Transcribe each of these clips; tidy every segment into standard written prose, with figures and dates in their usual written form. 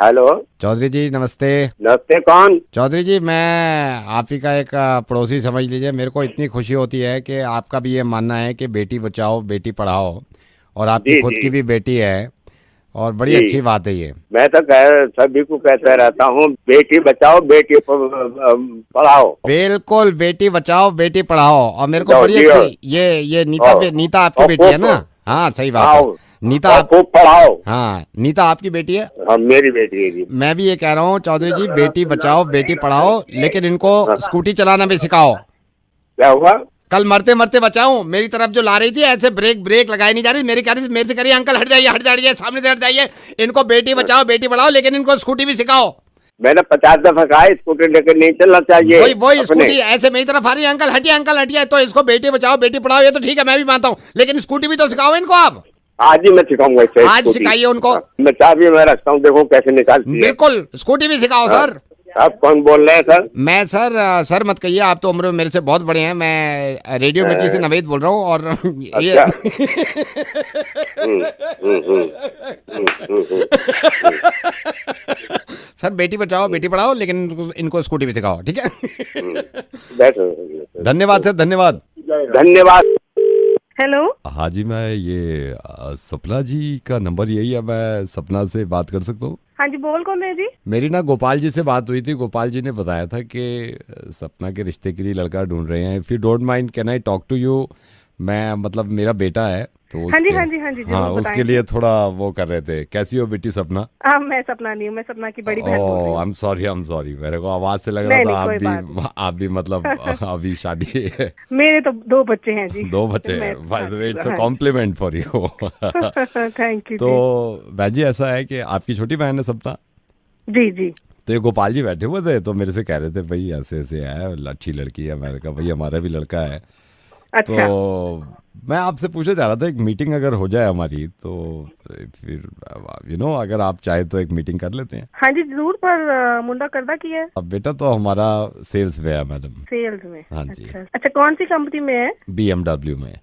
Hello Chaudhary जी नमस्ते। नमस्ते, कौन? चौधरी जी मैं आप ही का एक पड़ोसी समझ लीजिए। मेरे को इतनी खुशी होती है कि आपका भी ये मानना है कि बेटी बचाओ बेटी पढ़ाओ, और आपकी जी खुद जी की भी बेटी है, और बड़ी जी। अच्छी बात है ये। मैं तो सभी को कहता रहता हूँ, बेटी बचाओ बेटी पढ़ाओ। बिल्कुल, बेटी बचाओ बेटी पढ़ाओ। और मेरे को जाओ बड़ी जी। अच्छी ये नीता और नीता आपकी और बेटी है खूब, ना? हाँ सही बात हाँ, है। नीता और आप, खूब पढ़ाओ। हाँ नीता आपकी बेटी है। हाँ, मेरी बेटी है जी। मैं भी ये कह रहा हूँ चौधरी जी, बेटी बचाओ बेटी पढ़ाओ, लेकिन इनको हाँ, स्कूटी चलाना भी सिखाओ। क्या हुआ? कल मरते मरते बचाऊं, मेरी तरफ जो ला रही थी ऐसे ब्रेक ब्रेक लगाई नहीं जा रही, मेरी कह रही मेरे से करिए अंकल हट जाइए सामने से हट जाइए। इनको बेटी बचाओ बेटी पढ़ाओ, लेकिन इनको स्कूटी भी सिखाओ। मैंने 50 दफा कहा स्कूटर लेकर नहीं चलना चाहिए वही वही अपने। स्कूटी ऐसे मेरी तरफ आ रही है, अंकल हटिए। तो इसको बेटी बचाओ बेटी पढ़ाओ ये तो ठीक है, मैं भी मानता हूँ, लेकिन स्कूटी भी तो सिखाओ इनको आप। आज ही मैं सिखाऊंगा इसे आज स्कूटी। सिखाइए उनको। हाँ, मैं चाबी मैं रखता हूँ, देखो कैसे निकालती है। बिल्कुल स्कूटी भी सिखाओ हाँ, सर। आप कौन बोल रहे हैं सर? मैं सर मत कहिए, आप तो उम्र में मेरे से बहुत बड़े हैं। मैं रेडियो मिर्ची से नवेद बोल रहा हूँ, और ये अच्छा। हम्म, हम्म, हम्म, हम्म, हम्म, हम्म। सर बेटी बचाओ बेटी पढ़ाओ, लेकिन इनको स्कूटी भी सिखाओ, ठीक है? बैठो। धन्यवाद सर, धन्यवाद। धन्यवाद। हेलो। हाँ जी, मैं ये सपना जी का नंबर यही है, मैं सपना से बात कर सकता हूँ? हाँ जी, बोल कौन है जी? मेरी ना गोपाल जी से बात हुई थी। गोपाल जी ने बताया था कि सपना के रिश्ते के लिए लड़का ढूंढ रहे हैं। If you don't mind can I talk to you? मैं मतलब मेरा बेटा है तो हाँ जी उसके, हाँ जी हाँ जी, जरूर हाँ उसके बताएं। लिए थोड़ा वो कर रहे थे। कैसी हो बेटी सपना? हाँ, मैं सपना नहीं हूँ, मैं सपना की बड़ी बहन बोल रही ओह हूँ। आई एम सॉरी, मेरे को आवाज से लग रहा नहीं था नहीं, कोई बात नहीं। आप भी मतलब अभी शादी है। मेरे तो 2 बच्चे हैं जी। दो बच्चे मैं हैं। By the way it's a हाँ compliment for you. Thank you तो जी। बहन जी ऐसा है कि आपकी छोटी बहन है सपना, जी जी। तो ये गोपाल जी बैठे हुए थे तो मेरे से कह रहे थे भाई ऐसे ऐसे है, अच्छी लड़की है। मैंने कहा भाई हमारा भी लड़का है। अच्छा। तो मैं आपसे पूछना चाह रहा था, एक मीटिंग अगर हो जाए हमारी तो फिर अगर आप चाहे तो एक मीटिंग कर लेते हैं। हाँ जी जरूर, पर मुंडा करदा की है? अब बेटा तो हमारा सेल्स में है मैडम। सेल्स में? हाँ जी। अच्छा, कौन सी कंपनी में है? BMW में।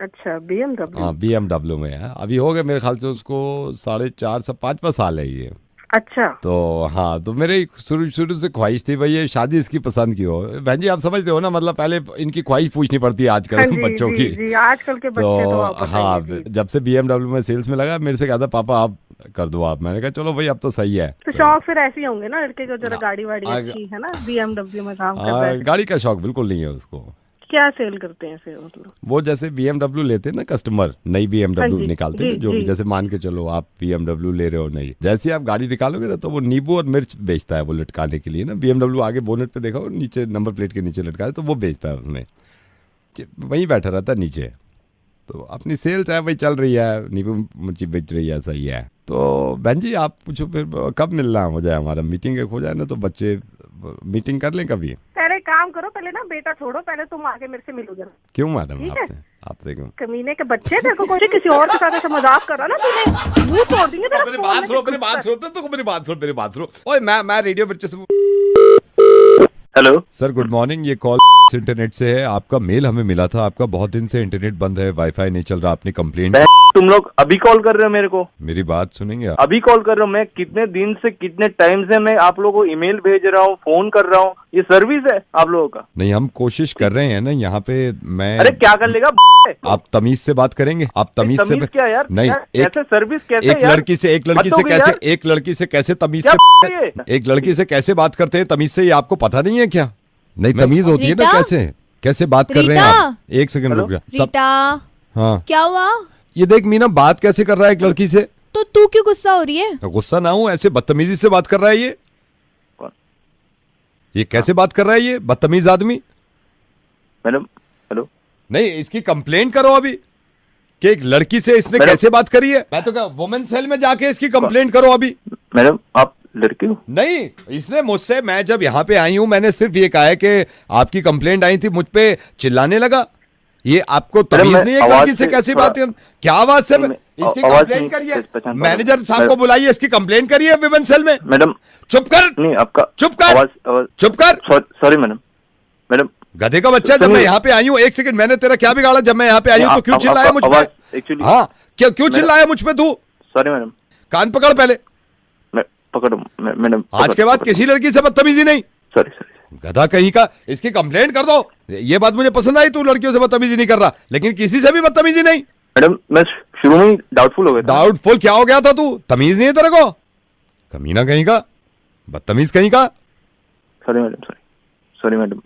अच्छा, BMW। हाँ BMW में है। अभी हो गए मेरे ख्याल से उसको 4.5 से 5 साल है ये। अच्छा। तो हाँ, तो मेरे शुरू शुरू से ख्वाहिश थी भाई ये शादी इसकी पसंद की हो। बहन जी आप समझते हो ना, मतलब पहले इनकी ख्वाहिश पूछनी पड़ती है आजकल हाँ जी बच्चों जी की। जी, आजकल के बच्चे तो आप हाँ, बताइए जी। जब से BMW में सेल्स में लगा मेरे से कहता पापा आप कर दो आप। मैंने कहा चलो भाई अब तो सही है। तो शौक फिर ऐसे ही होंगे ना लड़के को, जरा गाड़ी वाड़ी आग- अच्छी है ना, BMW में काम कर रहा है। गाड़ी का शौक बिल्कुल नहीं है उसको। क्या सेल करते हैं फिर मतलब? वो जैसे BMW लेते हैं ना कस्टमर, नई BMW हाँ जी, निकालते हैं जी, जो भी, जी। जैसे मान के चलो आप BMW ले रहे हो नई, जैसे आप गाड़ी निकालोगे ना तो वो नींबू और मिर्च बेचता है वो लटकाने के लिए ना। BMW आगे बोनेट पे देखा हो, नीचे नंबर प्लेट के नीचे लटका है तो वो बेचता है उसमें, वहीं बैठा रहता है नीचे। तो अपनी सेल्स है भाई चल रही है, नींबू मिर्ची बेच रही है, सही है। तो बहन जी आप पूछो फिर कब मिलना हो जाए, हमारा मीटिंग एक हो जाए ना तो बच्चे मीटिंग कर लें कभी। पहले काम करो, पहले ना बेटा छोड़ो, पहले तुम आके मेरे से मिलो जरा। क्यों मैडम? ठीक है। आपसे क्यों? कमीने के बच्चे, देखो कोई किसी और के साथ ऐसे मजाक कर रहा ना, तूने मुंह तोड़ देंगे तेरा। मेरी बात सुनो। ओए मैं रेडियो मिर्ची से। हेलो सर गुड मॉर्निंग, ये कॉल इंटरनेट से है। आपका मेल हमें मिला था, आपका बहुत दिन से इंटरनेट बंद है, वाईफाई नहीं चल रहा, आपने कंप्लेंट। तुम लोग अभी कॉल कर रहे हो मेरे को? मेरी बात सुनेंगे आप? अभी कॉल कर रहा हूँ मैं, कितने दिन से कितने टाइम से मैं आप लोगों को ईमेल भेज रहा हूँ, फोन कर रहा हूँ। ये सर्विस है आप लोगों का? नहीं हम कोशिश कर रहे हैं ना यहाँ पे। मैं अरे क्या कर लेगा? आप तमीज से बात करेंगे, आप तमीज से क्या यार? नहीं, ऐसे सर्विस कैसे एक यार? लड़की से एक लड़की से कैसे तमीज क्या से ये? एक लड़की से कैसे बात करते हैं तमीज से, ये आपको पता नहीं है क्या? नहीं तमीज होती है ना, रीता? कैसे बात कर रहे हैं आप? एक सेकंड रुक जा। रीता, हाँ क्या हुआ? ये देख मीना बात कैसे कर रहा है एक लड़की से। तो तू क्यों गुस्सा हो रही है? तो गुस्सा ना हूं, ऐसे बदतमीजी से बात कर रहा है ये। कौन? ये कैसे बात कर रहा है ये बदतमीज आदमी? मैडम हेलो, नहीं इसकी कंप्लेंट करो अभी कि एक लड़की से इसने मैडम- कैसे बात करी है। मैं तो क्या वुमेन सेल में जाके इसकी कंप्लेंट करो अभी। मैडम आप लड़की हो? नहीं, इसने मुझसे, मैं जब यहाँ पे आई हूँ मैंने सिर्फ ये कहा है कि आपकी कंप्लेंट आई थी, मुझ पे चिल्लाने लगा। ये आपको तमीज मैं नहीं है आवाज लड़की से से कैसी थोड़ा- बात है? क्या आवाज से? मैं- इसकी आवाज कंप्लेंट नहीं करिए, पहचान पा रहा हूं। मैनेजर साहब को मैडम- बुलाइए, इसकी कंप्लेंट करिए विमेन सेल में। मैडम चुप कर, नहीं, आपका चुप कर, आवाज चुप कर। Sorry madam. मैडम गधे का बच्चा, जब मैं यहाँ पे आई हूँ, एक सेकंड, मैंने तेरा क्या बिगाड़ा? जब मैं यहाँ पे आई हूँ तो क्यों चिल्लाया मुझ पे? एक्चुअली हाँ क्यों चिल्लाया मुझ पे तू? Sorry madam. कान पकड़ पहले, पकड़ो मैडम। आज के बाद किसी लड़की से बदतमीजी नहीं। Sorry sorry. गधा कहीं का, इसकी कंप्लेंट कर दो। ये बात मुझे पसंद आई, तू लड़कियों से बदतमीजी नहीं कर रहा, लेकिन किसी से भी बदतमीजी नहीं। मैडम मैं शुरू में ही डाउटफुल हो गया था। डाउटफुल क्या हो गया था तू? तमीज नहीं है तेरे को? कमीना कहीं का, बदतमीज कहीं का। Sorry madam, sorry madam.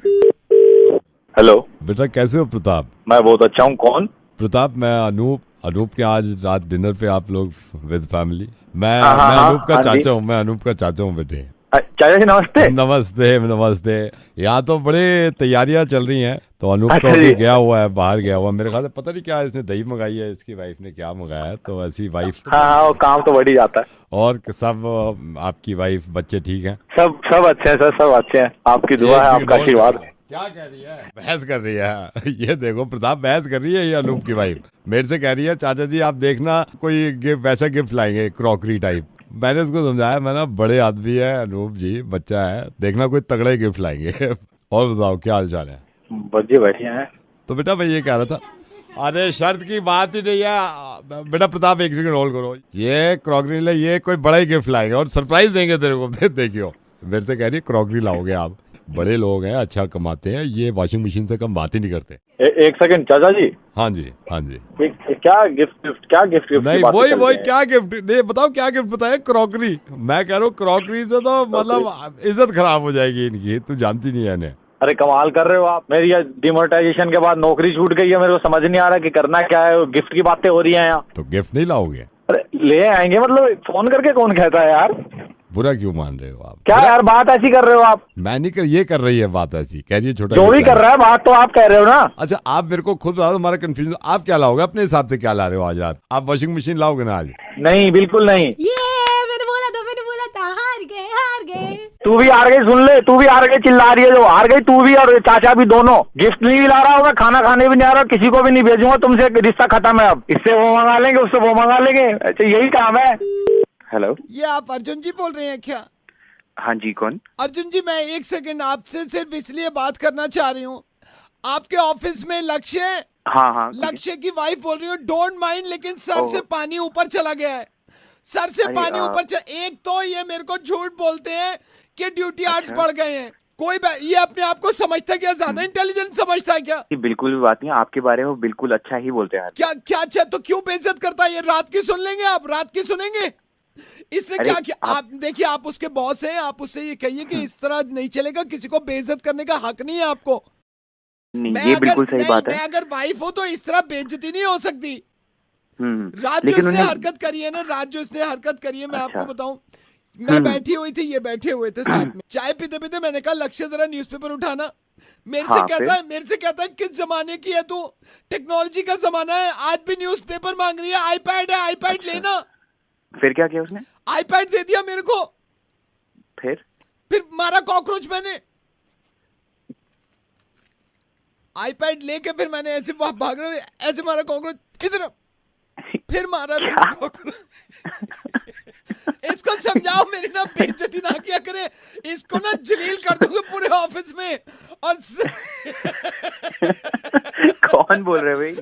Hello बेटा कैसे हो प्रताप? मैं बहुत अच्छा हूँ। कौन? प्रताप मैं अनूप के आज रात डिनर पे आप लोग विद फैमिली। मैं हाँ, अनूप का हाँ जी। चाचा हूँ, मैं अनूप का चाचा हूँ बेटे। चाचा जी नमस्ते। नमस्ते नमस्ते। यहाँ तो बड़े तैयारियां चल रही हैं, तो अनूप तो अच्छा अभी जी। गया हुआ है, बाहर गया हुआ है। मेरे ख्याल से पता नहीं क्या इसने दही मंगाई है, इसकी वाइफ ने क्या मंगाया है, तो ऐसी वाइफ। हाँ वो काम तो बढ़ ही जाता है। और सब आपकी वाइफ बच्चे ठीक हैं? सब अच्छे हैं सर, सब अच्छे हैं। आपकी दुआ है, आपका आशीर्वाद। क्या कह रही है? बहस कर रही है। ये देखो प्रताप, बहस कर रही है ये अनूप की वाइफ। मेरे से कह रही है चाचा जी आप देखना कोई गिफ्ट, वैसा गिफ्ट लाएंगे क्रॉकरी टाइप। मैंने उसको समझाया, मैं ना बड़े आदमी है अनूप जी, बच्चा है, देखना कोई तगड़े गिफ्ट लाएंगे। और बताओ क्या हाल चाल है? बच्चे बढ़िया हैं। तो बेटा मैं ये कह रहा था, अरे शर्त की बात ही नहीं है बेटा। प्रताप एक सेकंड होल्ड करो। ये क्रॉकरी ले, ये कोई बड़ा ही गिफ्ट लाएंगे और सरप्राइज देंगे तेरे को। देखियो मेरे से कह रही है क्रॉकरी लाओगे आप, बड़े लोग हैं, अच्छा कमाते हैं, ये वॉशिंग मशीन से कम बात ही नहीं करते। एक सेकंड चाचा जी। हाँ जी हाँ जी। क्या गिफ्ट क्या गिफ्ट नहीं वही क्या गिफ्ट नहीं, बताओ क्या गिफ्ट बताए? क्रॉकरी। मैं कह रहा हूँ क्रॉकरी से तो मतलब इज्जत खराब हो जाएगी इनकी, तू जानती नहीं है इन्हें। अरे कमाल कर रहे हो आप। मेरी डिमोनेटाइजेशन के बाद नौकरी छूट गई है, मेरे को समझ नहीं आ रहा कि करना क्या है। गिफ्ट की बातें हो रही हैं यहाँ। तो गिफ्ट नहीं लाओगे? अरे ले आएंगे, मतलब फोन करके कौन कहता है यार? बुरा क्यों मान रहे हो आप? क्या यार बात ऐसी कर रहे हो आप? मैं नहीं कर, ये कर रही है बात ऐसी, कह रही है छोटा जो भी गिफ्ट कर लाएंगे। रहा है बात तो आप कह रहे हो ना। अच्छा आप मेरे को खुद बता दो, हमारा कंफ्यूजन। आप क्या लाओगे अपने हिसाब से? क्या ला रहे हो आज रात? आप वॉशिंग मशीन लाओगे ना आज? नहीं बिल्कुल नहीं। मैंने बोला था हार गए। तू भी हार गई, सुन ले, तू भी हार गई, चिल्ला रही है जो। हार गई तू भी और चाचा भी दोनों। गिफ्ट नहीं ला रहा हूँ मैं, खाना खाने भी नहीं आ रहा, किसी को भी नहीं भेजूंगा तुमसे। रिश्ता खत्म है अब। इससे वो मंगा लेंगे, उससे वो मंगा लेंगे। अच्छा यही काम है। हेलो ये आप अर्जुन जी बोल रहे हैं क्या? हाँ जी कौन? अर्जुन जी मैं एक सेकंड आपसे सिर्फ इसलिए बात करना चाह रही हूँ। आपके ऑफिस में लक्ष्य है, हाँ लक्ष्य की वाइफ बोल रही हूँ, डोंट माइंड, लेकिन सर से पानी ऊपर चला गया है। सर से अरे, पानी ऊपर चला। एक तो ये मेरे को झूठ बोलते हैं कि ड्यूटी आवर्स बढ़ गए हैं। ये अपने आप को समझता क्या, ज्यादा इंटेलिजेंट समझता है क्या? बिल्कुल भी बात नहीं, आपके बारे में बिल्कुल अच्छा ही बोलते हैं। क्या अच्छा, तो क्यों बेइज्जत करता है? ये रात की सुन लेंगे आप, रात की सुनेंगे। इसने क्या किया? आप देखिए, आप उसके बॉस हैं, आप उससे ये कहिए कि इस तरह नहीं चलेगा, किसी को बेइज्जत करने का हक नहीं है आपको। नहीं ये बिल्कुल सही बात है। मैं अगर वाइफ हो तो इस तरह बेइज्जती नहीं हो सकती। रात जो लेकिन इसने हरकत करी है ना, रात जो इसने हरकत करी है, मैं आपको बताऊं, मैं बैठी हुई थी, ये बैठे हुए थे साथ में, चाय पीते पीते मैंने कहा लक्ष्य जरा न्यूज़पेपर उठाना। मेरे से कहता है किस जमाने की है तू? टेक्नोलॉजी का जमाना है, आज भी न्यूज़पेपर मांग रही है। आईपैड है, आईपैड लेना। फिर क्या किया उसने? आईपैड दे दिया मेरे को। फिर मारा कॉकरोच मैंने। आईपैड लेके फिर मैंने ऐसे भाग रहे ऐसे मारा कॉकरोच इधर, फिर मारा कॉकरोच। इसको समझाओ मेरी ना बेइज्जती ना किया करे, इसको ना जलील कर दूंगा पूरे ऑफिस में। और कौन बोल रहे भाई?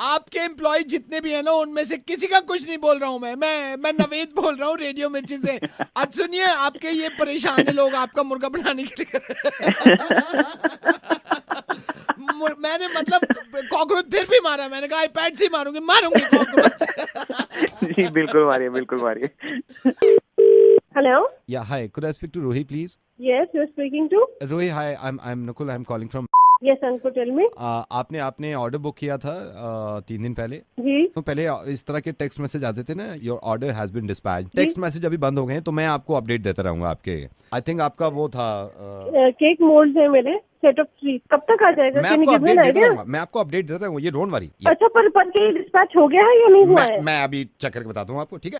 आपके एम्प्लॉय जितने भी हैं ना, उनमें से किसी का कुछ नहीं बोल रहा हूँ मैं नवेद बोल रहा हूँ रेडियो मिर्ची से। अब सुनिए, आपके ये परेशान है लोग आपका मुर्गा बनाने के लिए। मैंने मतलब कॉकरोच फिर भी मारा। मैंने कहा आईपैड से मारूंगी कॉकरोच। जी बिल्कुल मारिए, बिल्कुल मारिए। Hello? Yeah, hi. Could I speak to Rohi, please? Yes, you're speaking to? Rohi, hi. I'm Nakul. I'm calling from. Yes, Ankur, tell me. आपने ऑर्डर बुक किया था 3 दिन पहले। जी। तो पहले इस तरह के टेक्स्ट मैसेज आते थे ना, your order has been dispatched. Text message अभी बंद हो गए हैं, तो मैं आपको अपडेट देता रहूंगा आपके। आई थिंक आपका वो था केक मोल्ड्स है मेरे सेट ऑफ 3। कब तक आ जाएगा? मैं Can you आपको give me अपडेट an देता idea? रहूंगा, मैं आपको अपडेट देता रहूंगा, ये डोंट वरी। अच्छा, पर ये डिस्पैच हो गया है या नहीं हुआ है? मैं अभी चेक करके बताता हूँ आपको, ठीक है?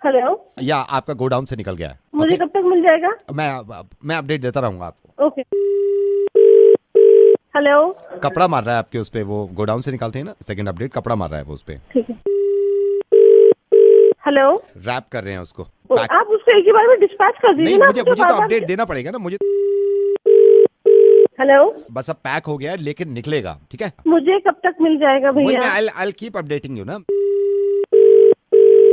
हेलो? या आपका गोडाउन से निकल गया है। मुझे कब तक मिल जाएगा? मैं अपडेट देता रहूंगा आपको। ओके। हेलो? कपड़ा मार रहा है आपके उस पे, वो गोडाउन से निकालते हैं ना, सेकंड अपडेट कपड़ा मार रहा है वो उस पे। ठीक है। हेलो? रैप कर रहे हैं उसको। आप उससे एक ही बार में डिस्पैच कर दीजिए नहीं, ना। मुझे तो अपडेट देना पड़ेगा ना मुझे। हेलो? बस अब पैक हो गया है, लेकिन निकलेगा, ठीक है? मुझे कब तक मिल जाएगा भैया? I'll keep updating you ना।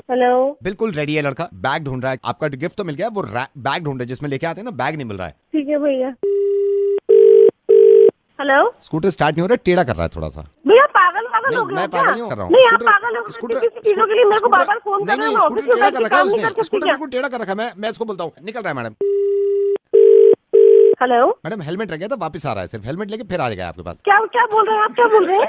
हेलो। बिल्कुल रेडी है लड़का, बैग ढूंढ रहा है, आपका गिफ्ट तो मिल गया, वो बैग ढूंढ रहा है जिसमें लेके आते हैं ना, बैग नहीं मिल रहा है। ठीक है भैया। हेलो। स्कूटर स्टार्ट नहीं हो रहा है, टेढ़ा कर रहा है थोड़ा सा। भैया पागल पागल हो नहीं, गए मैं पागल नहीं कर रहा हूँ। नहीं आप पागल हो गए किसी चीजों के लिए मेरे को बार-बार फोन कर रहे हो, मैं ऑफिस में बैठ के काम नहीं कर सकती स्कूटर क्या? बिल्कुल टेढ़ा कर रखा है, मैं इसको बोलता हूँ, निकल रहा है मैडम। हेलो। मैडम हेलमेट रह गया था, वापस आ रहा है, सिर्फ हेलमेट लेके फिर आ गया आपके पास। क्या क्या बोल रहे हैं आप, क्या बोल रहे हैं?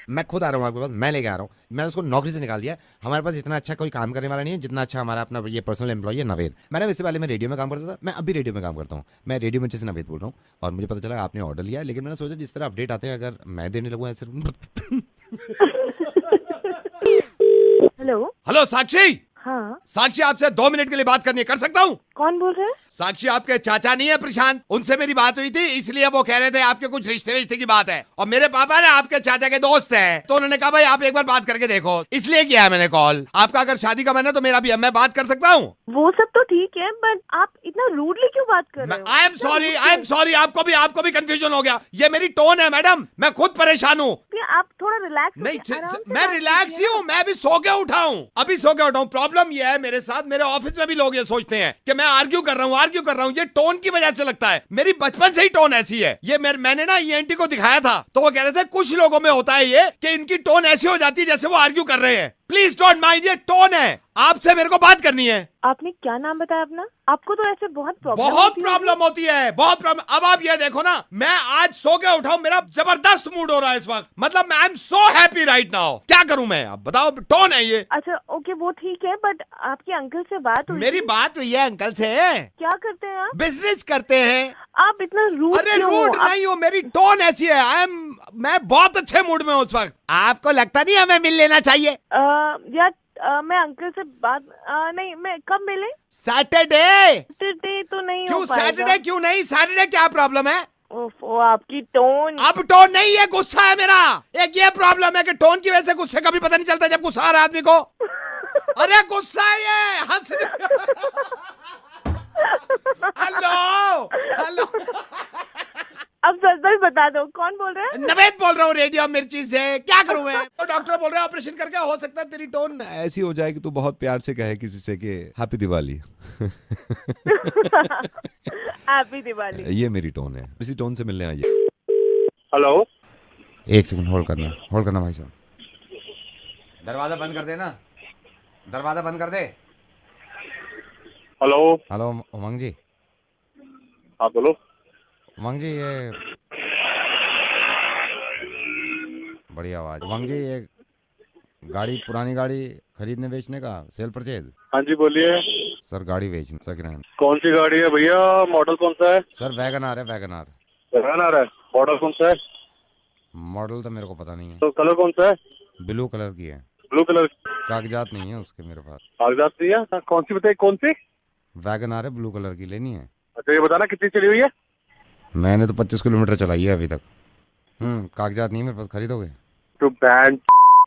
मैं खुद आ रहा हूँ आपके पास, मैं लेके आ रहा हूँ, मैंने उसको नौकरी से निकाल दिया। हमारे पास इतना अच्छा कोई काम करने वाला नहीं है जितना अच्छा हमारा अपना ये पर्सनल एम्प्लॉय है नवेद। मैडम इससे पहले मैं रेडियो में काम करता था, मैं अभी रेडियो में काम करता हूँ, मैं रेडियो मिर्ची से नवेद बोल रहा हूँ। और मुझे पता चला आपने ऑर्डर लिया, लेकिन मैंने सोचा जिस तरह अपडेट आते हैं अगर मैं देने लगूँ ऐसे। हेलो। हेलो साक्षी, हाँ साक्षी आपसे 2 मिनट के लिए बात करनी है, कर सकता हूँ? कौन बोल रहे हैं? साक्षी आपके चाचा नहीं है प्रशांत, उनसे मेरी बात हुई थी, इसलिए वो कह रहे थे आपके कुछ रिश्ते की बात है, और मेरे पापा ने आपके चाचा के दोस्त हैं, तो उन्होंने कहा भाई आप एक बार बात करके देखो, इसलिए किया है मैंने कॉल। आपका अगर शादी का मन है तो मेरा भी है, मैं बात कर सकता हूँ? वो सब तो ठीक है, बट आप इतना रूडली क्यों बात कर रहे हो? आई एम सॉरी, आपको भी कंफ्यूजन हो गया, ये मेरी टोन है मैडम, मैं खुद परेशान हूँ। आप थोड़ा रिलैक्स नहीं मैं रिलैक्स ही हूँ, मैं अभी सो के उठा हूँ, अभी सो के उठा हूँ। प्रॉब्लम ये है मेरे साथ, मेरे ऑफिस में भी लोग ये सोचते हैं कि मैं आर्ग्यू कर रहा हूँ, ये टोन की वजह से लगता है, मेरी बचपन से ही टोन ऐसी है। ये मैंने ना ENT को दिखाया था, तो वो कह रहे थे कुछ लोगों में होता है ये कि इनकी टोन ऐसी हो जाती है जैसे वो आर्ग्यू कर रहे हैं। प्लीज डोंट माइंड, ये टोन है, आपसे मेरे को बात करनी है। आपने क्या नाम बताया अपना? आपको तो ऐसे बहुत प्रॉब्लम होती है, बहुत प्रॉब्लम। अब आप ये देखो ना, मैं आज सो के उठाऊं, मेरा जबरदस्त मूड हो रहा है इस वक्त, मतलब आई am so happy right now. क्या करूं मैं, अब बताओ, टोन है ये। अच्छा ओके वो ठीक है, बट आपके अंकल से बात हुई? मेरी बात हुई है अंकल से। क्या करते हैं आप? बिजनेस करते हैं। आप इतना रूड अरे रूड नहीं हो, मेरी टोन ऐसी है, मैं बहुत अच्छे मूड में हूँ उस वक्त। आपको लगता नहीं हमें मिल लेना चाहिए? यार मैं अंकल से बात नहीं, मैं कब मिले? सैटरडे तो नहीं क्यों? हो पाएगा। सैटरडे क्यों नहीं? सैटरडे क्या प्रॉब्लम है? ओफो आपकी टोन। अब टोन नहीं है, गुस्सा है मेरा। एक ये प्रॉब्लम है कि टोन की वजह से गुस्से का भी पता नहीं चलता जब गुस्सा आ रहा आदमी को। अरे गुस्सा है ये, हंस। हेलो अब सच सच बता दो, कौन बोल रहे हैं? नवेद बोल रहा हूँ रेडियो मिर्ची से। क्या करूँ मैं? तो डॉक्टर बोल रहे हैं ऑपरेशन करके हो सकता है तेरी टोन ऐसी हो जाए कि तू बहुत प्यार से कहे किसी से कि हैप्पी दिवाली। हैप्पी दिवाली। ये मेरी टोन है, इसी टोन से मिलने आइए। हेलो। एक सेकंड होल्ड करना भाई साहब। दरवाजा बंद कर देना, दरवाजा बंद कर दे। हेलो। हेलो उमंग जी। हाँ बोलो। उमंग जी, ये बड़ी आवाज। उमंग जी, ये गाड़ी, पुरानी गाड़ी खरीदने बेचने का सेल परचेज। हाँ जी बोलिए। सर गाड़ी बेचने सेकंड हैंड। कौन सी गाड़ी है भैया, मॉडल कौन सा है? सर वैगनआर है, वैगनआर। वैगनआर है, मॉडल कौन सा है? मॉडल तो मेरे को पता नहीं है। तो कलर कौन सा है? ब्लू कलर की है। Blue colour. कागजात नहीं है उसके मेरे पास। कागजात नहीं है? कौन सी बताइए, कौन सी? वैगनआर है, ब्लू कलर की, लेनी है? अच्छा ये बताना कितनी चली हुई है? मैंने तो 25 किलोमीटर चलाई है अभी तक। कागजात नहीं मेरे पास, खरीदोगे? तो बैंड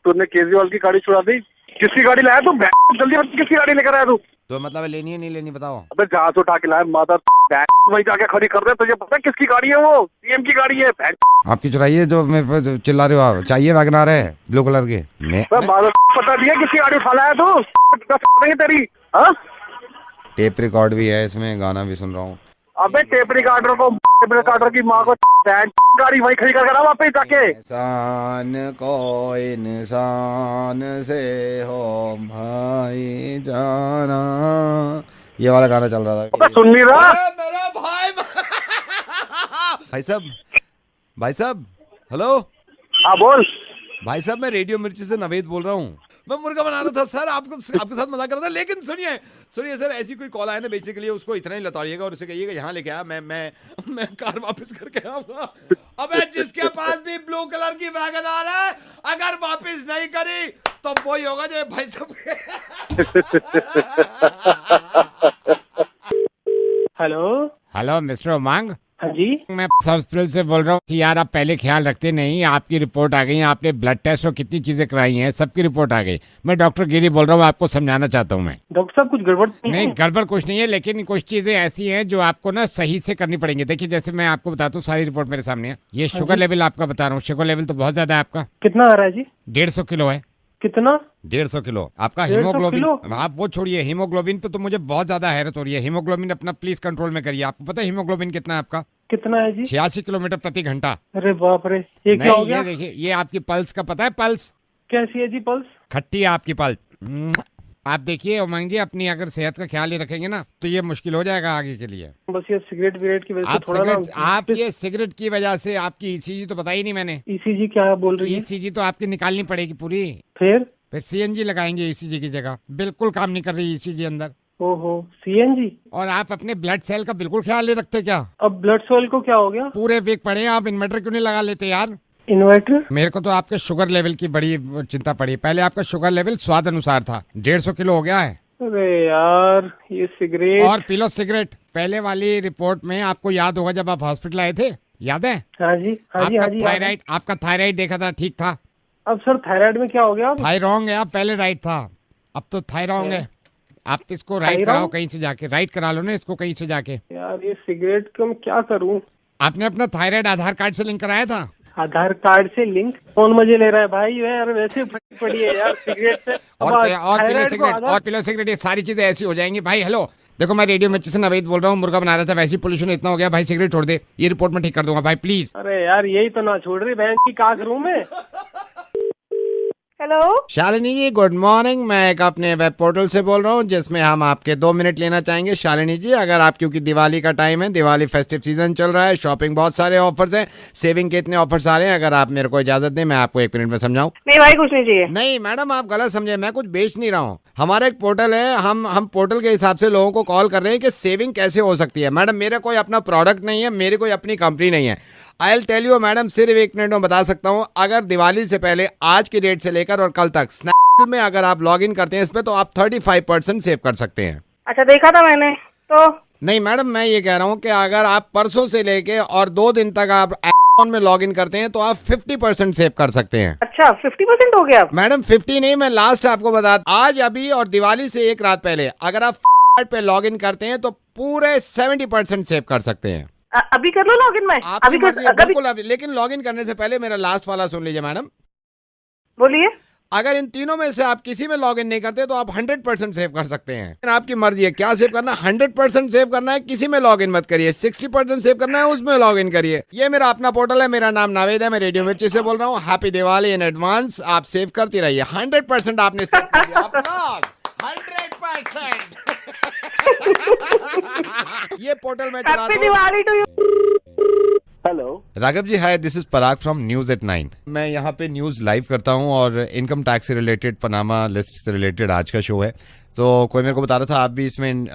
तूने केजरीवाल की गाड़ी छुड़ा दी। किसकी गाड़ी लाया तू? जल्दी बता, किसकी गाड़ी लेकर आया तू? तो मतलब लेनी है नहीं लेनी बताओ। अबे जहाँ से उठा के लाया माता, वही जाके खड़ी कर रहे। तुझे पता है किसकी गाड़ी है? वो सीएम की गाड़ी है। आपकी चुराइए जो मेरे पे चिल्ला रहे हो आप। चाहिए वैगनआर है ब्लू कलर की। पता दिया किसकी गाड़ी उठा लाया तू? नहीं तेरी। हाँ टेप रिकॉर्ड भी है इसमें, गाना भी सुन रहा हूँ। अबे टेप रिकॉर्डर की माँ को गाड़ी वही खड़ी कर वापस जाके। इंसान को इंसान से हो भाई जाना, ये वाला गाना चल रहा था। सुन नहीं रहा मेरा भाई। भाई साहब हेलो। हाँ बोल। भाई साहब मैं रेडियो मिर्ची से नवेद बोल रहा हूँ। मैं मुर्गा बना रहा था सर, आपके साथ मजाक कर रहा था, लेकिन सुनिए सर, ऐसी कोई कॉल आए ना बेचने के लिए, उसको इतना ही लताड़िएगा और उसे कहिएगा यहाँ लेके आया, मैं कार वापस करके आऊंगा। अबे जिसके पास भी ब्लू कलर की वैगनआर है, अगर वापस नहीं करी तो वही होगा जो भाई साहब। हेलो मिस्टर उमंग। हाँ जी। मैं हॉस्पिटल से बोल रहा हूँ कि यार आप पहले ख्याल रखते नहीं, आपकी रिपोर्ट आ गई, आपने ब्लड टेस्ट और कितनी चीजें कराई हैं, सबकी रिपोर्ट आ गई। मैं डॉक्टर गिरी बोल रहा हूँ, आपको समझाना चाहता हूँ मैं। डॉक्टर साहब कुछ गड़बड़ नहीं गड़बड़ कुछ नहीं है, लेकिन कुछ चीजें ऐसी हैं जो आपको ना सही से करनी पड़ेंगी। देखिए जैसे मैं आपको बताता हूँ, सारी रिपोर्ट मेरे सामने है। ये शुगर लेवल आपका बता रहा हूँ, शुगर लेवल तो बहुत ज्यादा है आपका। कितना आ रहा है जी? 150 किलो है। कितना? 150 किलो आपका 150 हीमोग्लोबिन। किलो? आप वो छोड़िए, हीमोग्लोबिन पे तो मुझे बहुत ज्यादा हैरत हो रही है। हीमोग्लोबिन अपना प्लीज कंट्रोल में करिए। आपको पता है हीमोग्लोबिन कितना है आपका? कितना है जी? 86 किलोमीटर प्रति घंटा। अरे बाप रे, ये क्या हो नहीं, गया? ये देखिए, ये आपकी पल्स का पता है? पल्स कैसी है जी पल्स? खट्टी है आपकी पल्स। आप देखिए उमंग जी, अपनी अगर सेहत का ख्याल ही रखेंगे ना तो ये मुश्किल हो जाएगा आगे के लिए। बस ये सिगरेट विगरेट की वजह से आप थोड़ा सिगरेट, ना। आप ये सिगरेट की वजह से आपकी ईसीजी तो बताई नहीं मैंने। ईसीजी क्या बोल रही है? ईसीजी तो आपकी निकालनी पड़ेगी पूरी। फिर सीएनजी लगाएंगे ईसीजी की जगह। बिल्कुल काम नहीं कर रही ईसीजी अंदर। ओहो, सीएनजी। और आप अपने ब्लड सेल का बिल्कुल ख्याल नहीं रखते क्या? अब ब्लड सेल को क्या हो गया? पूरे वीक पड़े हैं, आप इन्वर्टर क्यों नहीं लगा लेते यार? इन्वर्टर? मेरे को तो आपके शुगर लेवल की बड़ी चिंता पड़ी। पहले आपका शुगर लेवल स्वाद अनुसार था, 150 किलो हो गया है। अरे यार, ये सिगरेट। और पी लो सिगरेट। पहले वाली रिपोर्ट में आपको याद होगा जब आप हॉस्पिटल आए थे, याद है? हाँ जी, हाँ जी, हाँ जी। थायराइड, आपका थायराइड देखा था, ठीक था। अब सर थायराइड में क्या हो गया? थायरॉन्ग है, आप पहले राइट था, अब तो थायरॉन्ग है। आप इसको राइट थायरॉन्ग? कराओ कहीं से जाके, राइट करा लो ना इसको कहीं से जाके। यार ये सिगरेट को मैं क्या करूं? आपने अपना थायराइड आधार कार्ड से लिंक कराया था? आधार कार्ड से लिंक? कौन मजे ले रहा है भाई? यार वैसे फटी पड़ी है यार सिगरेट से। और अब पी लो थायराइड को सिगरेट, आधार- और पी लो सिगरेट, ये सारी चीजें ऐसी हो जाएंगी भाई। हेलो देखो, मैं रेडियो मिर्ची से नवेद बोल रहा हूँ, मुर्गा बना रहा था, वैसे पोल्यूशन इतना हो गया भाई, सिगरेट छोड़ दे, ये रिपोर्ट में ठीक कर दूंगा भाई प्लीज। अरे यार यही तो ना छोड़ रही बहन की, क्या करूं मैं? हेलो, शालिनी जी गुड मॉर्निंग। मैं एक अपने वेब पोर्टल से बोल रहा हूँ जिसमें हम आपके 2 मिनट लेना चाहेंगे। शालिनी जी, अगर आप, क्योंकि दिवाली का टाइम है, दिवाली फेस्टिव सीजन चल रहा है, शॉपिंग बहुत सारे ऑफर्स हैं, सेविंग के इतने ऑफर्स आ रहे हैं, अगर आप मेरे को इजाजत दें मैं आपको 1 मिनट में समझाऊं। नहीं भाई कुछ नहीं चाहिए। नहीं मैडम, आप गलत समझे, मैं कुछ बेच नहीं रहा हूँ। हमारा एक पोर्टल है, हम पोर्टल के हिसाब से लोगों को कॉल कर रहे हैं कि सेविंग कैसे हो सकती है। मैडम मेरा कोई अपना प्रोडक्ट नहीं है, मेरी कोई अपनी कंपनी नहीं है। I will tell you madam, सिर्फ 1 मिनट में बता सकता हूँ। अगर दिवाली से पहले आज की डेट से लेकर और कल तक स्नैपडील में अगर आप लॉग इन करते हैं इस पे, तो आप 35% सेव कर सकते हैं। अच्छा देखा था मैंने तो। नहीं मैडम मैं ये कह रहा हूँ कि अगर आप परसों से लेके और 2 दिन तक आप Amazon में लॉग इन करते हैं तो आप 50% सेव कर सकते हैं। अच्छा 50% हो गया अब? मैडम 50 नहीं, मैं लास्ट आपको बता, आज अभी और दिवाली से 1 रात पहले अगर आप पे लॉग इन करते हैं तो पूरे 70% सेव कर सकते हैं। अभी कर लो लॉगिन मैं। आपकी अभी मर्जी है, कर, बिल्कुल अभी। लेकिन लॉग इन करने से पहले मेरा लास्ट वाला सुन लीजिए मैडम। बोलिए। अगर इन तीनों में से आप किसी में लॉग इन नहीं करते तो आप 100% सेव कर सकते हैं। आपकी मर्जी है क्या सेव करना, 100% सेव करना है, किसी में लॉग इन मत करिए। 60% सेव करना है, उसमें लॉग इन करिए। ये मेरा अपना पोर्टल है, मेरा नाम नावेद है, मैं रेडियो मिर्ची से बोल रहा हूँ। Happy Diwali in advance. आप सेव करती रहिए। 100% आपने सेव कर दिया अपना, 100%। ये पोर्टल में चलाता हैप्पी हूँ। Diwali to you. Hello Raghav ji hi, this is Parag from news at 9। मैं यहाँ पे न्यूज लाइव करता हूँ और इनकम टैक्स से रिलेटेड, पनामा लिस्ट से रिलेटेड आज का शो है। तो कोई मेरे को बता रहा था आप भी इसमें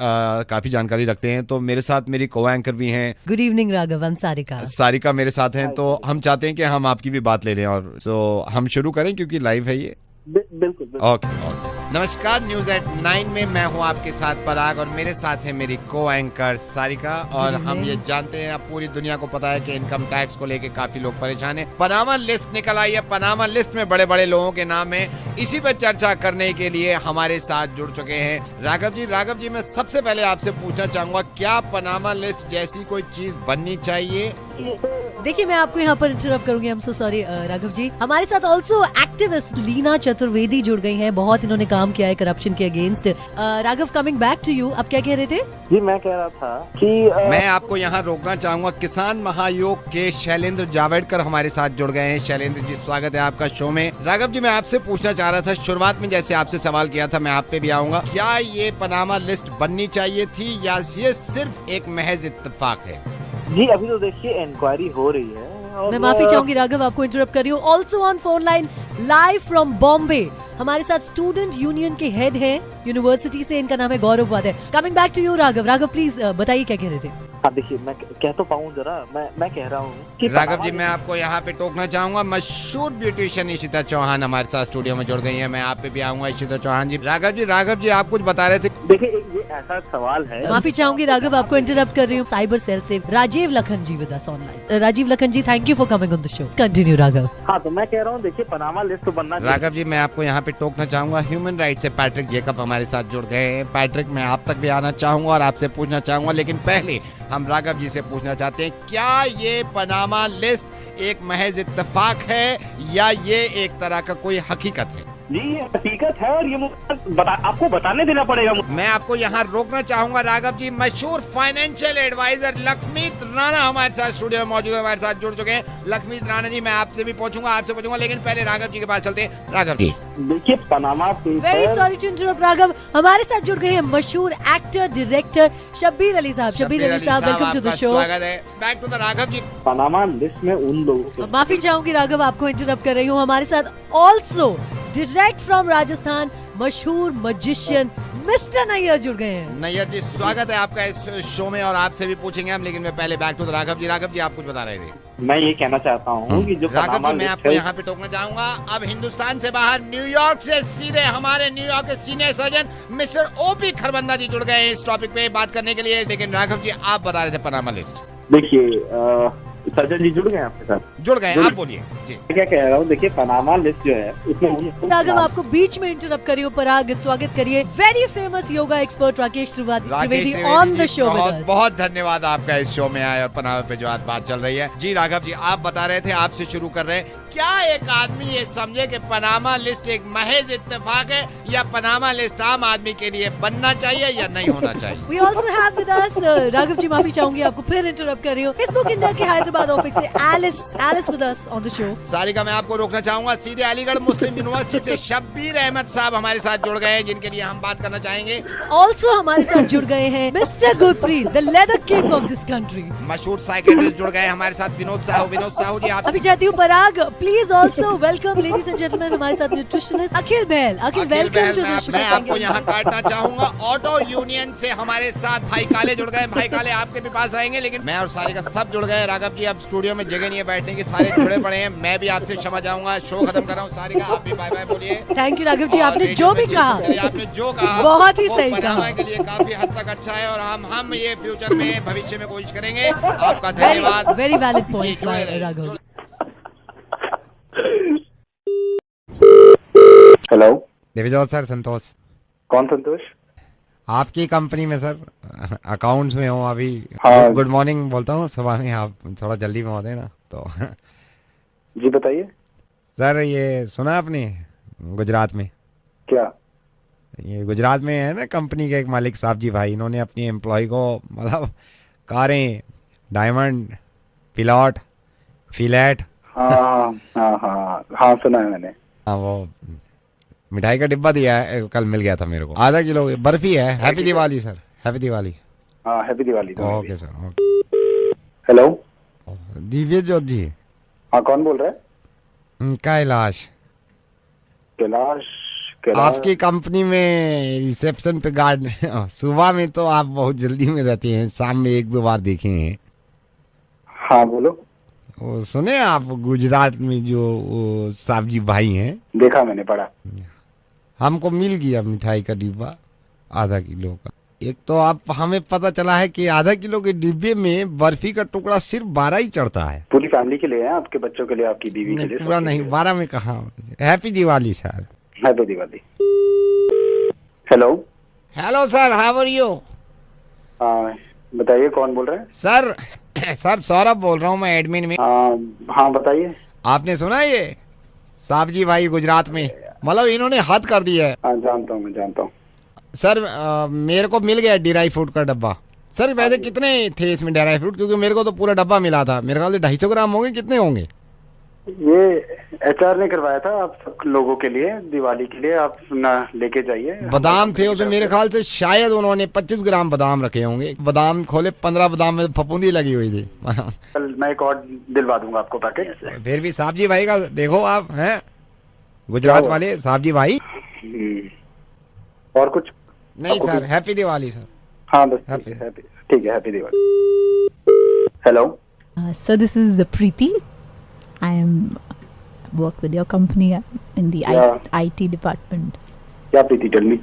काफी जानकारी रखते हैं, तो मेरे साथ मेरी को एंकर भी हैं। गुड इवनिंग राघव, हम सारिका मेरे साथ हैं। तो हम चाहते हैं कि हम आपकी भी बात ले लें, और तो हम शुरू करें क्योंकि लाइव है ये। बिल्कुल। ओके। नमस्कार, न्यूज एट 9 में मैं हूँ आपके साथ पराग और मेरे साथ है मेरी को एंकर सारिका। और हम ये जानते हैं, अब पूरी दुनिया को पता है कि इनकम टैक्स को लेके काफी लोग परेशान हैं। पनामा लिस्ट निकल आई है, पनामा लिस्ट में बड़े बड़े लोगों के नाम है। इसी पर चर्चा करने के लिए हमारे साथ जुड़ चुके हैं राघव जी। मैं सबसे पहले आपसे पूछना चाहूंगा, क्या पनामा लिस्ट जैसी कोई चीज बननी चाहिए? देखिए मैं आपको यहाँ पर इंटरप्ट करूंगी, I am so sorry Raghav ji. हमारे साथ ऑल्सो एक्टिविस्ट लीना चतुर्वेदी जुड़ गई हैं, बहुत इन्होंने काम किया है करप्शन के against. Raghav coming back to you, अब क्या कह रहे थे? जी मैं कह रहा था कि मैं आपको यहाँ रोकना चाहूंगा। किसान महायोग के शैलेंद्र जावड़कर हमारे साथ जुड़ गए हैं। शैलेंद्र जी स्वागत है आपका शो में। राघव जी मैं आपसे पूछना चाह रहा था, शुरुआत में जैसे आपसे सवाल किया था, मैं आप पे भी आऊंगा। क्या ये पनामा लिस्ट बननी चाहिए थी या ये सिर्फ एक महज इत्तेफाक है? जी अभी तो देखिए इंक्वायरी हो रही है। मैं माफी चाहूंगी राघव, आपको इंटरप्ट कर रही हूँ। Also on phone line live from Bombay हमारे साथ स्टूडेंट यूनियन के हेड हैं यूनिवर्सिटी से, इनका नाम है Gaurav Upadhyay. Coming back to you Raghav please बताइए क्या कह रहे थे? हाँ देखिए मैं कह तो पाऊँ जरा, मैं कह रहा हूँ कि राघव जी मैं आपको यहाँ पे टोकना चाहूंगा। मशहूर ब्यूटिशियन इशिता चौहान हमारे साथ स्टूडियो में जुड़ गई है। मैं आप पे भी आऊंगा इशिता चौहान जी। राघव जी आप कुछ बता रहे थे। देखिए ये ऐसा सवाल है। माफी चाहूंगी राघव, आपको इंटरप्ट कर रही हूँ। साइबर सेल से Rajiv Lakhan ji with us online. Rajiv Lakhan ji thank you for coming on the show. Continue Raghav. हाँ तो मैं कह रहा हूँ देखिए पनामा लिस्ट तो बनना। राघव जी मैं आपको यहाँ पे टोकना चाहूंगा। ह्यूमन राइट से पैट्रिक जेकब हमारे साथ जुड़ गए हैं। पैट्रिक मैं आप तक भी आना चाहूंगा और आपसे पूछना चाहूंगा, लेकिन पहले हम राघव जी से पूछना चाहते हैं, क्या ये पनामा लिस्ट एक महज इत्तेफाक है या ये एक तरह का कोई हकीकत है? जी ये हकीकत है और ये आपको बताने देना पड़ेगा। मैं आपको यहाँ रोकना चाहूंगा राघव जी। मशहूर फाइनेंशियल एडवाइजर लक्ष्मीत राणा हमारे साथ स्टूडियो में मौजूद है, हमारे साथ जुड़ चुके हैं। लक्ष्मीत राणा जी, मैं आपसे भी पूछूंगा, लेकिन पहले राघव जी के पास चलते हैं। राघव जी, देखिए Panama very sorry to interrupt Raghav, हमारे साथ जुड़ गए हैं मशहूर एक्टर डायरेक्टर शब्बीर अली साहब। शब्बीर अली साहब, वेलकम टू द शो। स्वागत है। Back to the Raghav ji. Panama list में उन लोगों माफी चाहूंगी राघव, आपको इंटरप्ट कर रही हूँ। हमारे साथ ऑल्सो डायरेक्ट फ्रॉम राजस्थान मशहूर मजिशियन मिस्टर नैयर जुड़ गए हैं। नैयर जी, स्वागत है आपका इस शो में और आपसे भी पूछेंगे हम, लेकिन मैं पहले बैक टू द राघव जी। राघव जी, आप कुछ बता रहे थे। मैं ये कहना चाहता हूँ कि जो राघव जी, मैं आपको यहाँ पे टोकना चाहूंगा। अब हिंदुस्तान से बाहर न्यूयॉर्क से सीधे हमारे न्यूयॉर्क के senior surgeon mister OP Kharbanda ji जुड़ गए इस टॉपिक पे बात करने के लिए। लेकिन राघव जी, आप बता रहे थे पनामा लिस्ट। देखिए सर्जन जी जुड़ गए आपके साथ? जुड़ गए, आप बोलिए जी। क्या कह रहा हूँ, देखिए पनामा लिस्ट जो है उसमें राघव, आपको बीच में इंटरप्ट करिए। पराग, स्वागत करिए very famous yoga expert Rakesh Trivedi on the show. बहुत बहुत धन्यवाद आपका इस शो में आए और पनामा पे जो आज बात चल रही है। जी राघव जी, आप बता रहे थे, आपसे शुरू कर रहे हैं। क्या एक आदमी ये समझे कि पनामा लिस्ट एक महज इत्तेफाक है, या पनामा लिस्ट आम आदमी के लिए बनना चाहिए या नहीं होना चाहिए? We also have with us Raghav ji, माफी चाहूंगी, आपको फिर इंटरप्ट कर रही हूँ। फेसबुक इंडिया के हैदराबाद ऑफिस से Alice with us on the show. Sarika, मैं आपको रोकना चाहूंगा। सीधे अलीगढ़ मुस्लिम यूनिवर्सिटी से शब्बीर अहमद साहब हमारे साथ जुड़ गए हैं, जिनके लिए हम बात करना चाहेंगे। ऑल्सो हमारे साथ जुड़ गए हैं mister Gurpreet, the leather king of this country. मशहूर साइकियाट्रिस्ट जुड़ गए हमारे साथ विनोद साहू जी। आप अभी चाहती हूँ Parag, please also welcome ladies and gentleman, हमारे साथ nutritionist Akhil Bahl. Akhil, welcome to the show. मैं आपको यहाँ काटना चाहूंगा। ऑटो यूनियन से हमारे साथ भाई काले जुड़ गए। भाई काले, आपके भी पास आएंगे, लेकिन मैं और सारिका सब जुड़ गए। राघव जी, अब स्टूडियो में जगह नहीं है बैठने की, सारे जुड़े पड़े हैं। मैं भी आपसे क्षमा चाहूंगा, शो खत्म कर रहा हूँ। सारिका, आप भी बाय बाय बोलिए। थैंक यू राघव जी, आपने जो भी कहा, आपने जो कहा बहुत ही सही कहा, के लिए काफी हद तक अच्छा है, और हम ये फ्यूचर में भविष्य में कोशिश करेंगे। आपका धन्यवाद। Very valid point Raghav. Hello Devijot sir, Santosh. कौन संतोष? आपकी कंपनी में सर अकाउंट्स में हूँ अभी। हाँ। गुड मॉर्निंग बोलता हूँ सुबह में, आप थोड़ा जल्दी में होते हैं ना तो। जी बताइए। सर ये सुना आपने गुजरात में? क्या? ये गुजरात में है ना कंपनी के एक मालिक साहब जी भाई, इन्होंने अपनी एम्प्लॉय को मतलब कारें, डायमंड, पिलॉट, फिलेट। हाँ सुना है मैंने। हाँ, वो मिठाई का डिब्बा दिया है, कल मिल गया था मेरे को, आधा किलो बर्फी है। Happy Diwali sir, happy Diwali. हाँ happy Diwali. Okay sir, okay. Hello Divya Jyot जी। हाँ कौन बोल रहा है? कैलाश। कैलाश? आपकी कंपनी में रिसेप्शन पे गार्ड सुबह में तो आप बहुत जल्दी में रहते हैं, शाम में एक दो बार देखे हैं। हाँ बोलो। वो सुने आप गुजरात में जो साहब जी भाई हैं? देखा मैंने, पढ़ा। हमको मिल गया मिठाई का डिब्बा आधा किलो का। एक तो आप हमें पता चला है कि आधा किलो के डिब्बे में बर्फी का टुकड़ा सिर्फ 12 ही चढ़ता है। पूरी फैमिली के लिए है, आपके बच्चों के लिए, आपकी बीवी के लिए? पूरा नहीं, 12 में कहा। Happy Diwali sir. Happy Diwali. Hello hello sir, how are you? हाँ बताइए, कौन बोल रहे हैं? सर सौरभ बोल रहा हूँ मैं, एडमिन में। हाँ बताइए। आपने सुना ये साहब जी भाई गुजरात में, मतलब इन्होंने हद कर दी है। हाँ जानता हूँ, मैं जानता हूँ सर। मेरे को मिल गया ड्राई फ्रूट का डब्बा। सर वैसे कितने थे इसमें ड्राई फ्रूट? क्योंकि मेरे को तो पूरा डब्बा मिला था, मेरे ख्याल से 250 ग्राम होंगे। कितने होंगे? ये HR ने करवाया था आप सब लोगों के लिए, दिवाली के लिए। आप ना लेके जाइए। बादाम थे उसमें, मेरे ख्याल से शायद उन्होंने 25 ग्राम बादाम रखे होंगे। बादाम खोले, 15 बादाम में फफूंदी लगी हुई थी। कल मैं एक और दिलवा दूंगा आपको पैकेट। फिर भी साहब जी भाई का देखो आप, हैं गुजरात वाले साहब जी भाई। और कुछ नहीं सर, हैप्पी दिवाली सर। हाँ बस हैप्पी, ठीक है, happy Diwali. Hello sir, this is Preeti. I am work with your company in the IT department. क्या प्रीति, टेल मी।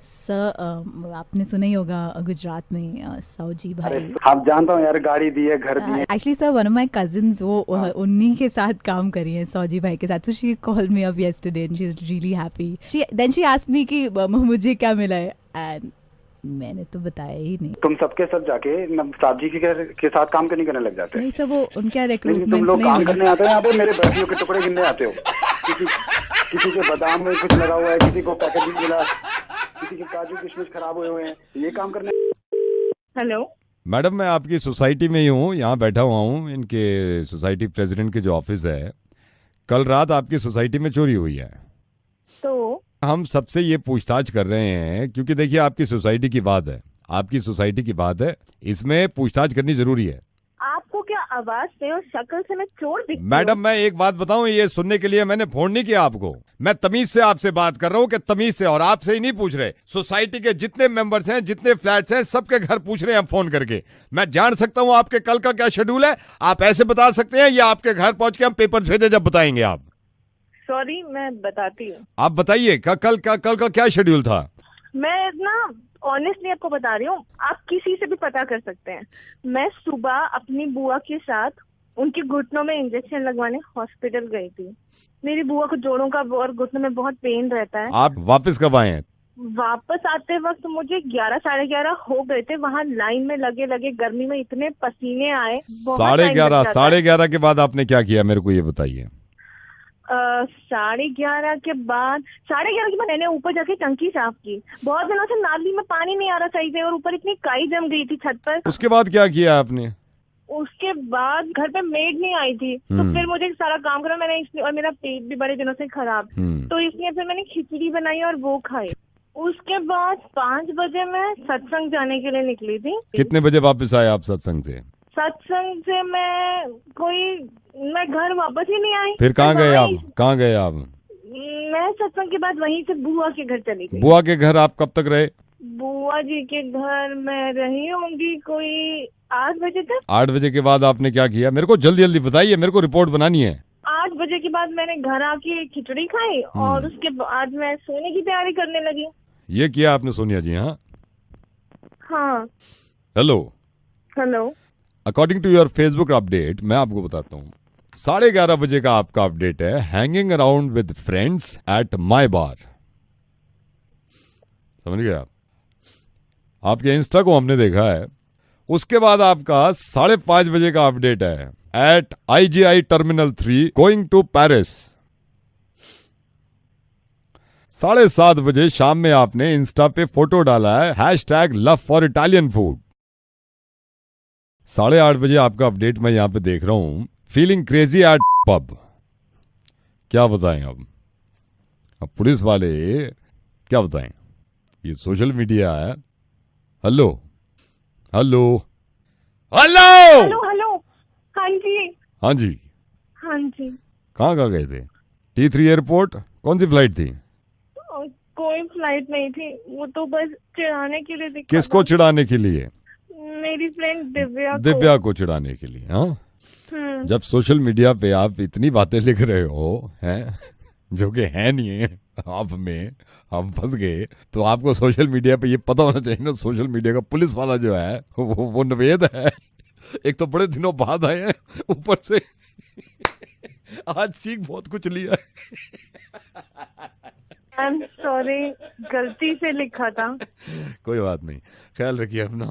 सर आपने सुना ही होगा गुजरात में सौजी भाई। आप जानता हूँ यार, गाड़ी दी है, घर दिए। Actually sir one of my cousins वो उन्हीं के साथ काम करी है, सौजी भाई के साथ। So she called me up yesterday and she is really happy. Then she asked me कि मुझे क्या मिला है, and मैंने तो बताया ही नहीं। तुम सबके सब जाके साहब जी के साथ काम करने लग जाते हैं। नहीं सर, वो उनका रिक्रूटमेंट तुम लोग काम करने आते हो यहाँ पे, मेरे बर्फियों के टुकड़े गिनने आते हो। किसी के बादाम में कुछ लगा हुआ है, किसी को पैकेजिंग मिला, किसी के काजू किशमिश खराब हुए हैं, ये काम करने। हेलो मैडम, मैं आपकी सोसाइटी में ही हूँ, यहाँ बैठा हुआ हूँ। इनके सोसाइटी प्रेसिडेंट के जो ऑफिस है, कल रात आपकी सोसाइटी में चोरी हुई है। तो हम सबसे ये पूछताछ कर रहे हैं क्योंकि देखिए आपकी सोसाइटी की बात है, आपकी सोसाइटी की बात है, इसमें पूछताछ करनी जरूरी है। आपको क्या आवाज से और शक्ल से मैं चोर दिखती हूँ? मैडम, मैं एक बात बताऊं, ये सुनने के लिए मैंने फोन नहीं किया आपको। मैं तमीज से आपसे बात कर रहा हूं कि तमीज से, और आपसे ही नहीं पूछ रहे, सोसाइटी के जितने मेंबर्स हैं, जितने फ्लैट्स हैं, सबके घर पूछ रहे हैं हम फोन करके। मैं जान सकता हूं आपके कल का क्या शेड्यूल है? आप ऐसे बता सकते हैं या आपके घर पहुंच के हम पेपर भेजे जब बताएंगे आप? सॉरी, मैं बताती हूँ। आप बताइए कल का क्या शेड्यूल था? मैं ना ऑनेस्टली आपको बता रही हूँ, आप किसी से भी पता कर सकते हैं। मैं सुबह अपनी बुआ के साथ उनके घुटनों में इंजेक्शन लगवाने हॉस्पिटल गई थी। मेरी बुआ को जोड़ों का और घुटनों में बहुत पेन रहता है। आप वापस कब आए हैं? वापस आते वक्त मुझे 11 साढ़े 11 हो गए थे। वहाँ लाइन में लगे लगे गर्मी में इतने पसीने आए। बहुत टाइम लग जाता है। 11:30 के बाद आपने क्या किया, मेरे को ये बताइए। 11:30 के बाद मैंने ऊपर जाके टंकी साफ की। बहुत दिनों से नाली में पानी नहीं आ रहा सही से, और ऊपर इतनी काई जम गई थी छत पर। उसके बाद क्या किया आपने? उसके बाद घर पे मेड नहीं आई थी, तो फिर मुझे सारा काम करा मैंने इसलिए, और मेरा पेट भी बड़े दिनों से खराब, तो इसलिए फिर मैंने खिचड़ी बनाई और वो खाई। उसके बाद 5 बजे मैं सत्संग जाने के लिए निकली थी। कितने बजे वापस आए आप सत्संग से? सत्संग से मैं घर वापस ही नहीं आई। फिर कहाँ गए आप? मैं सत्संग के बाद वहीं से बुआ के घर चली गई। बुआ के घर आप कब तक रहे? बुआ जी के घर मैं रही होंगी कोई 8 बजे तक। 8 बजे के बाद आपने क्या किया? मेरे को जल्दी जल्दी बताइए, मेरे को रिपोर्ट बनानी है। 8 बजे के बाद मैंने घर आके खिचड़ी खाई और उसके बाद मैं सोने की तैयारी करने लगी। ये किया आपने सोनिया जी? हाँ। Hello. According to your Facebook update, मैं आपको बताता हूँ, 11:30 बजे का आपका अपडेट है, hanging around with friends at my bar. समझ गए आप? आपके इंस्टा को हमने देखा है। उसके बाद आपका 5:30 बजे का अपडेट है, at IGI terminal 3 going to Paris. 7:30 बजे शाम में आपने इंस्टा पे फोटो डाला है, #LoveForItalianFood। 8:30 बजे आपका अपडेट मैं यहां पे देख रहा हूं, फीलिंग क्रेजी एट पब। क्या बताएं अब पुलिस वाले क्या बताएं? ये सोशल मीडिया है। हेलो। हाँ जी। कहाँ गए थे? T3 airport? कौन सी फ्लाइट थी? कोई फ्लाइट नहीं थी, वो तो बस चिढ़ाने के लिए दिखा। किसको चिढ़ाने के लिए? मेरी फ्रेंड दिव्या को चिढ़ाने के लिए। हाँ, जब सोशल मीडिया पे आप इतनी बातें लिख रहे हो हैं जो कि है नहीं है, आप में हम फंस गए, तो आपको सोशल मीडिया पे ये पता होना चाहिए ना, सोशल मीडिया का पुलिस वाला जो है वो नवेद है। एक तो बड़े दिनों बाद आए हैं, ऊपर से आज सीख बहुत कुछ लिया है। आई एम सॉरी, गलती से लिखा था। कोई बात नहीं, ख्याल रखिए अपना।